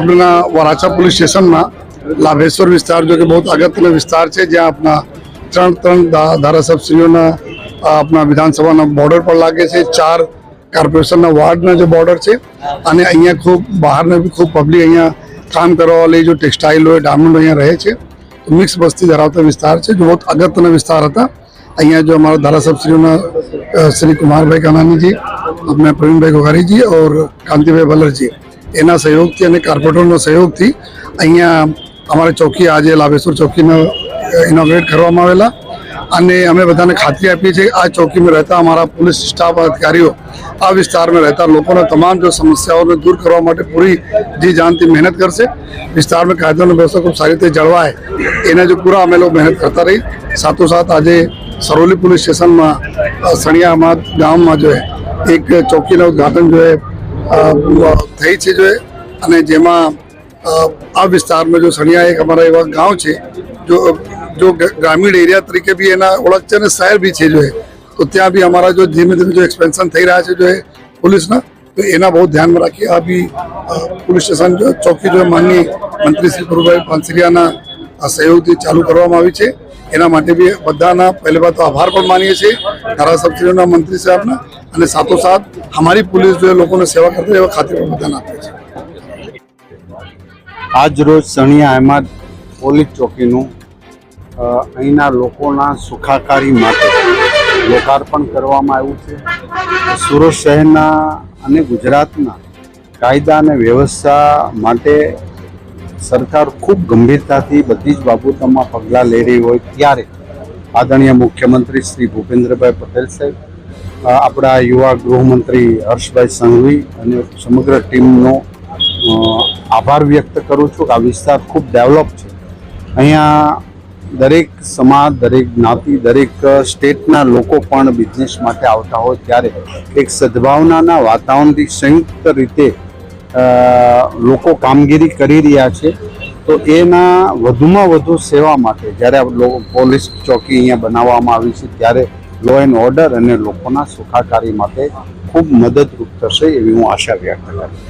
अपना Varachha police station में लाभेश्वर विस्तार जो कि बहुत अगत्य विस्तार है, ज्यां अपना त्रण धारासभ्यों अपना विधानसभा बॉर्डर पर लागे है, 4 कॉर्पोरेशन वार्ड जो बॉर्डर है, अँ खूब बहार ने भी खूब पब्लिक अँ काम करवा वाली जो टेक्सटाइल हो डायमंड अँ रहे है, तो मिक्स बस्ती धरावता विस्तार है जो बहुत अगत्य विस्तार था। अँ जो हमारा धारासभ्यों श्री कुमार भाई कानानी जी, अपने प्रवीण भाई घोघारी जी और कांति भाई बलर जी एना सहयोग थी, कॉर्पोरेटर सहयोग थी अँ अमरी चौकी आज लाभेश्वर चौकी ने इनोग्रेट करवामां आवेला अने अमे बधाने खातरी आपी छे आ चौकी में रहता हमारा पुलिस स्टाफ अधिकारीओ आ विस्तार में रहता लोगों तमाम जो समस्याओं ने दूर करवा माटे पूरी जी जानती मेहनत करशे। विस्तार में कायदो और व्यवस्था खूब सारी रीते जळवाय एने जो पूरा अमे लोग मेहनत करता रही। साथोसाथ आज सरोली पुलिस स्टेशन में सणिया गाँव में जो है एक चौकी ना उद्घाटन जो है थई छे जो है अने जेमा आ विस्तार में जो सणिया एक हमारा एवा गाँव है जो ग्रामीण एरिया तरीके भी एना ओळख छे, शहर भी है जो है, तो त्या भी हमारा जो धीमे धीमे जो एक्सपेंशन थई रहा है जो है पुलिस ना, तो एना बहुत ध्यान में रखी अभी पुलिस स्टेशन जो चौकी जो माननीय मंत्री श्री प्रभुभाई पानसरियाना सहयोग थी चालू करवामां आवी छे। एना माटे भी बधाना पहले बात तो आभार पण मानीए छे धारासभ्योना मंत्री साहेबना अने साथोसाथ हमारी पुलिस जो लोगों सेवा करती है खातिर पण बधाने आपे छे। आज रोज सणिया अहमद पोलीस चौकीનું અહીંના લોકોના સુખાકારી માટે લોકાર્પણ કરવામાં આવ્યું છે। સુરત શહેરના અને ગુજરાતના કાયદા અને વ્યવસ્થા માટે સરકાર ખૂબ ગંભીરતાથી બધી જ બાબતોમાં પગલાં લઈ રહી હોય ત્યારે આદરણીય મુખ્યમંત્રી શ્રી ભૂપેન્દ્રભાઈ પટેલ સાહેબ, આપણા યુવા ગૃહમંત્રી હર્ષભાઈ સંઘવી અને સમગ્ર ટીમનો આભાર વ્યક્ત કરું છું કે આ વિસ્તાર ખૂબ ડેવલપ છે। અહીંયા દરેક સમાજ, દરેક જ્ઞાતિ, દરેક સ્ટેટના લોકો પણ બિઝનેસ માટે આવતા હોય ત્યારે એક સદભાવનાના વાતાવરણથી સંયુક્ત રીતે લોકો કામગીરી કરી રહ્યા છે। તો એના વધુમાં વધુ સેવા માટે જ્યારે પોલીસ ચોકી અહીંયા બનાવવામાં આવી છે ત્યારે લો એન્ડ ઓર્ડર અને લોકોના સુખાકારી માટે ખૂબ મદદરૂપ થશે એવી હું આશા વ્યક્ત કરું છું।